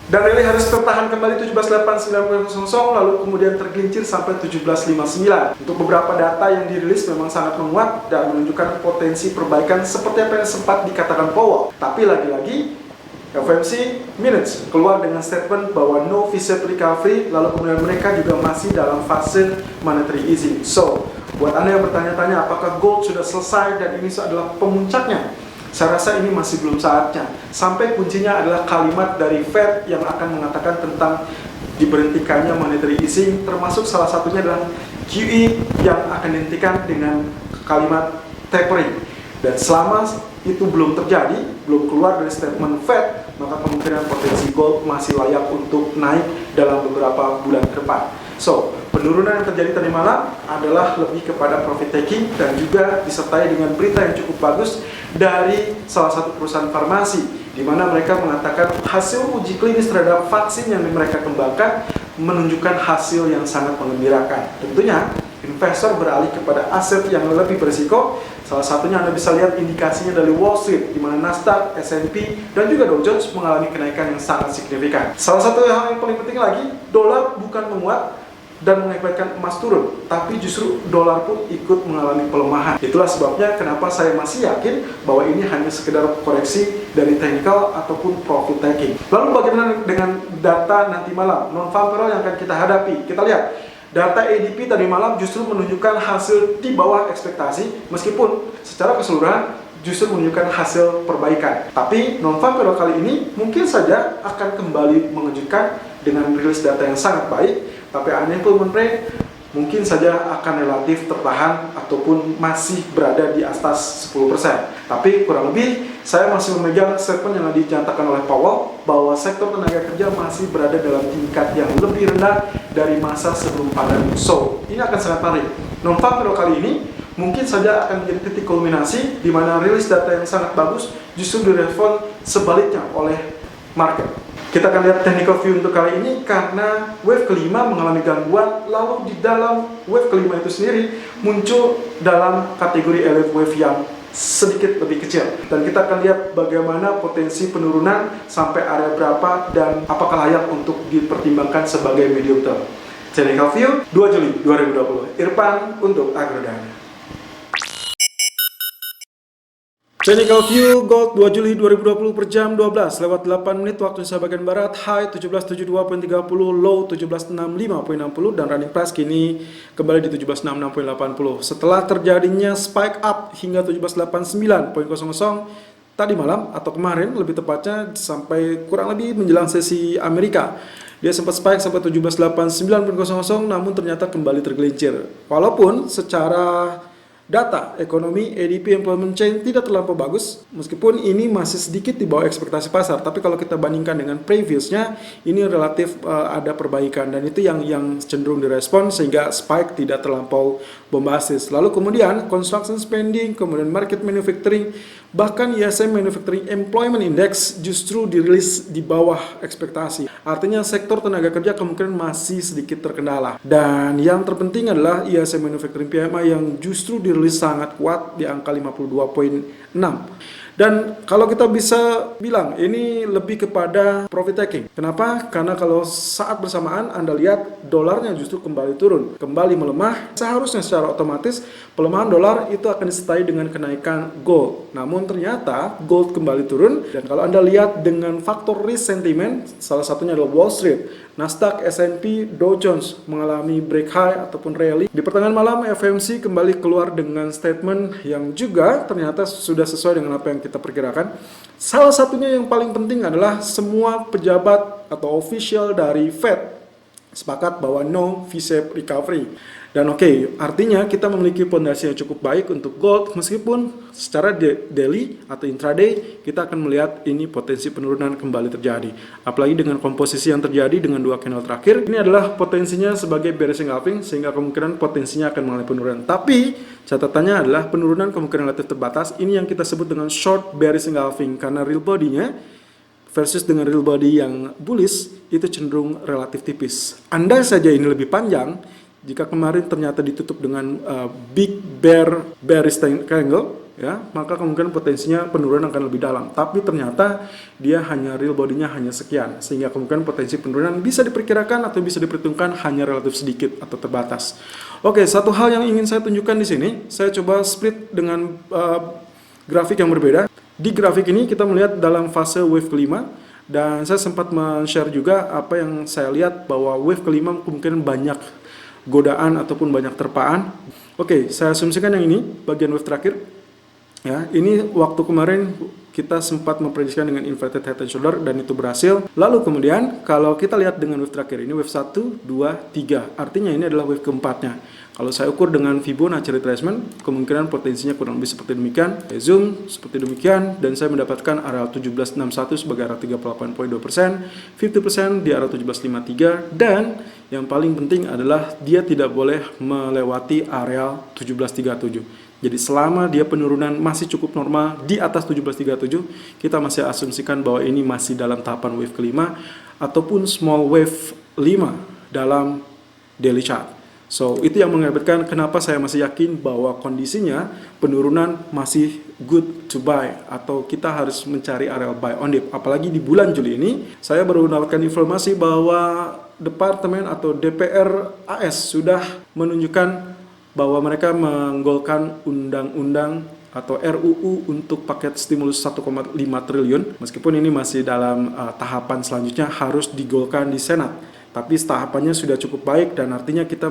Dan rally harus tertahan kembali 17.89.00 lalu kemudian tergelincir sampai 17.59. Untuk beberapa data yang dirilis memang sangat menguat dan menunjukkan potensi perbaikan seperti apa yang sempat dikatakan Powell. Tapi lagi-lagi FOMC Minutes keluar dengan statement bahwa no V-shaped recovery, lalu kemudian mereka juga masih dalam fase monetary easing. So, buat Anda yang bertanya-tanya apakah gold sudah selesai dan ini adalah pemuncaknya, saya rasa ini masih belum saatnya. Sampai kuncinya adalah kalimat dari Fed yang akan mengatakan tentang diberhentikannya monetary easing, termasuk salah satunya adalah QE yang akan dihentikan dengan kalimat tapering. Dan selama itu belum terjadi, belum keluar dari statement Fed, maka kemungkinan potensi gold masih layak untuk naik dalam beberapa bulan ke depan. So, penurunan yang terjadi tadi malam adalah lebih kepada profit taking dan juga disertai dengan berita yang cukup bagus dari salah satu perusahaan farmasi, di mana mereka mengatakan hasil uji klinis terhadap vaksin yang mereka kembangkan menunjukkan hasil yang sangat menggembirakan. Tentunya, investor beralih kepada aset yang lebih berisiko. Salah satunya Anda bisa lihat indikasinya dari Wall Street, di mana Nasdaq, S&P, dan juga Dow Jones mengalami kenaikan yang sangat signifikan. Salah satu hal yang paling penting lagi, dolar bukan menguat dan mengakibatkan emas turun, tapi justru dolar pun ikut mengalami pelemahan. Itulah sebabnya kenapa saya masih yakin bahwa ini hanya sekedar koreksi dari technical ataupun profit taking. Lalu bagaimana dengan data nanti malam, non-farm payroll yang akan kita hadapi? Kita lihat. Data ADP tadi malam justru menunjukkan hasil di bawah ekspektasi, meskipun secara keseluruhan justru menunjukkan hasil perbaikan. Tapi non-farm payroll kali ini mungkin saja akan kembali mengejutkan dengan rilis data yang sangat baik, tapi unemployment rate mungkin saja akan relatif tertahan ataupun masih berada di atas 10%. Tapi kurang lebih saya masih memegang statement yang dinyatakan oleh Powell bahwa sektor tenaga kerja masih berada dalam tingkat yang lebih rendah dari masa sebelum pandemi. So, ini akan sangat menarik. Non-farm payroll kali ini mungkin saja akan menjadi titik kulminasi di mana rilis data yang sangat bagus justru direspon sebaliknya oleh market. Kita akan lihat technical view untuk kali ini karena wave kelima mengalami gangguan, lalu di dalam wave kelima itu sendiri muncul dalam kategori elliott wave yang sedikit lebih kecil. Dan kita akan lihat bagaimana potensi penurunan sampai area berapa dan apakah layak untuk dipertimbangkan sebagai medium term. Technical view 2 Juli 2020. Irfan untuk Agrodana. Technical view gold 2 Juli 2020 per jam 12 lewat 8 menit waktu Indonesia bagian Barat, high 1772.30, low 1765.60 dan running price kini kembali di 1766.80. Setelah terjadinya spike up hingga 1789.00 tadi malam atau kemarin lebih tepatnya sampai kurang lebih menjelang sesi Amerika. Dia sempat spike sampai 1789.00 namun ternyata kembali tergelincir. Walaupun secara data ekonomi ADP employment change tidak terlampau bagus, meskipun ini masih sedikit di bawah ekspektasi pasar. Tapi kalau kita bandingkan dengan previousnya, ini relatif ada perbaikan dan itu yang cenderung direspon sehingga spike tidak terlampau bombastis. Lalu kemudian construction spending, kemudian market manufacturing, bahkan ISM Manufacturing Employment Index justru dirilis di bawah ekspektasi. Artinya sektor tenaga kerja kemungkinan masih sedikit terkendala. Dan yang terpenting adalah ISM Manufacturing PMI yang justru dirilis sangat kuat di angka 52.6. Dan kalau kita bisa bilang ini lebih kepada profit taking. Kenapa? Karena kalau saat bersamaan Anda lihat dolarnya justru kembali turun, kembali melemah. Seharusnya secara otomatis pelemahan dolar itu akan disertai dengan kenaikan gold. Namun ternyata gold kembali turun dan kalau Anda lihat dengan faktor risk sentiment, salah satunya adalah Wall Street, Nasdaq, S&P, Dow Jones mengalami break high ataupun rally. Di pertengahan malam FOMC kembali keluar dengan statement yang juga ternyata sudah sesuai dengan apa yang kita perkirakan. Salah satunya yang paling penting adalah semua pejabat atau official dari Fed sepakat bahwa no V-shaped recovery. Dan artinya kita memiliki fondasi yang cukup baik untuk gold meskipun secara daily atau intraday kita akan melihat ini potensi penurunan kembali terjadi. Apalagi dengan komposisi yang terjadi dengan dua candle terakhir, ini adalah potensinya sebagai bearish engulfing sehingga kemungkinan potensinya akan mengalami penurunan. Tapi catatannya adalah penurunan kemungkinan relatif terbatas. Ini yang kita sebut dengan short bearish engulfing karena real body-nya versus dengan real body yang bullish itu cenderung relatif tipis. Andai saja ini lebih panjang, jika kemarin ternyata ditutup dengan big bearish triangle, ya, maka kemungkinan potensinya penurunan akan lebih dalam. Tapi ternyata dia hanya real body-nya hanya sekian, sehingga kemungkinan potensi penurunan bisa diperkirakan atau bisa diperhitungkan hanya relatif sedikit atau terbatas. Oke, satu hal yang ingin saya tunjukkan di sini, saya coba split dengan grafik yang berbeda. Di grafik ini kita melihat dalam fase wave kelima, dan saya sempat men-share juga apa yang saya lihat bahwa wave kelima kemungkinan banyak godaan ataupun banyak terpaan. Oke, saya asumsikan yang ini bagian wave terakhir. Ya, ini waktu kemarin kita sempat memprediksikan dengan inverted head and shoulder dan itu berhasil. Lalu kemudian kalau kita lihat dengan wave terakhir ini wave 1, 2, 3. Artinya ini adalah wave keempatnya. Kalau saya ukur dengan Fibonacci retracement, kemungkinan potensinya kurang lebih seperti demikian. Saya zoom seperti demikian dan saya mendapatkan area 1761 sebagai area 38.2%, 50% di area 1753, dan yang paling penting adalah dia tidak boleh melewati area 1737. Jadi selama dia penurunan masih cukup normal di atas 1737, kita masih asumsikan bahwa ini masih dalam tahapan wave kelima ataupun small wave 5 dalam daily chart. So, itu yang mengakibatkan kenapa saya masih yakin bahwa kondisinya penurunan masih good to buy atau kita harus mencari area buy on dip. Apalagi di bulan Juli ini, saya baru mendapatkan informasi bahwa Departemen atau DPR AS sudah menunjukkan bahwa mereka menggolkan undang-undang atau RUU untuk paket stimulus 1,5 triliun. Meskipun ini masih dalam tahapan selanjutnya harus digolkan di Senat. Tapi tahapannya sudah cukup baik dan artinya kita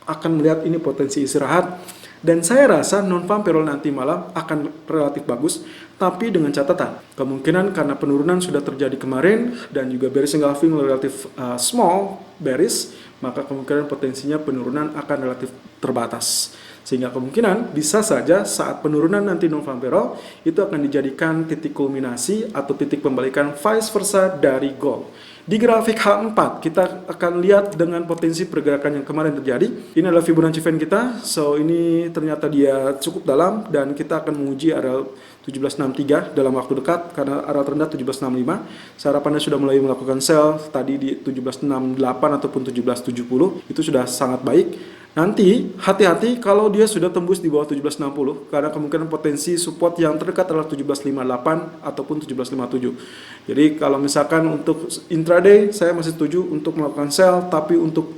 akan melihat ini potensi istirahat. Dan saya rasa non-farm payroll nanti malam akan relatif bagus, tapi dengan catatan kemungkinan karena penurunan sudah terjadi kemarin dan juga bearish engulfing relatif small bearish, maka kemungkinan potensinya penurunan akan relatif terbatas. Sehingga kemungkinan bisa saja saat penurunan nanti non-farm payroll itu akan dijadikan titik kulminasi atau titik pembalikan vice versa dari gold. Di grafik H4 kita akan lihat dengan potensi pergerakan yang kemarin terjadi. Ini adalah Fibonacci fan kita. So ini ternyata dia cukup dalam dan kita akan menguji area 1763 dalam waktu dekat karena area terendah 1765. Saya harap Anda sudah mulai melakukan sell tadi di 1768 ataupun 1770. Itu sudah sangat baik. Nanti hati-hati kalau dia sudah tembus di bawah 1760 karena kemungkinan potensi support yang terdekat adalah 1758 ataupun 1757. Jadi kalau misalkan untuk intraday saya masih setuju untuk melakukan sell, tapi untuk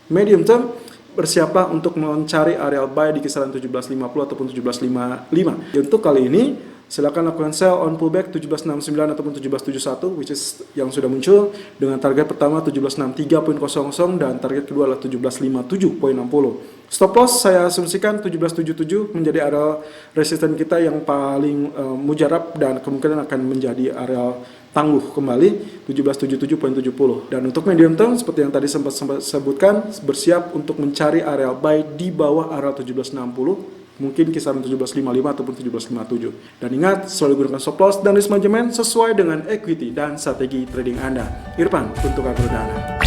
medium term bersiaplah untuk mencari area buy di kisaran 1750 ataupun 1755. Untuk kali ini silakan lakukan sell on pullback 1769 ataupun 1771 which is yang sudah muncul dengan target pertama 1763.00 dan target kedua adalah 1757.60. Stop loss saya asumsikan 1777 menjadi area resisten kita yang paling mujarab dan kemungkinan akan menjadi area tangguh kembali 1777.70. Dan untuk medium term seperti yang tadi sempat sebutkan, bersiap untuk mencari area buy di bawah area 1760. Mungkin kisaran 1755 ataupun 1757. Dan ingat, selalu gunakan stop loss dan risk management sesuai dengan equity dan strategi trading Anda. Irfan untuk Agrodana.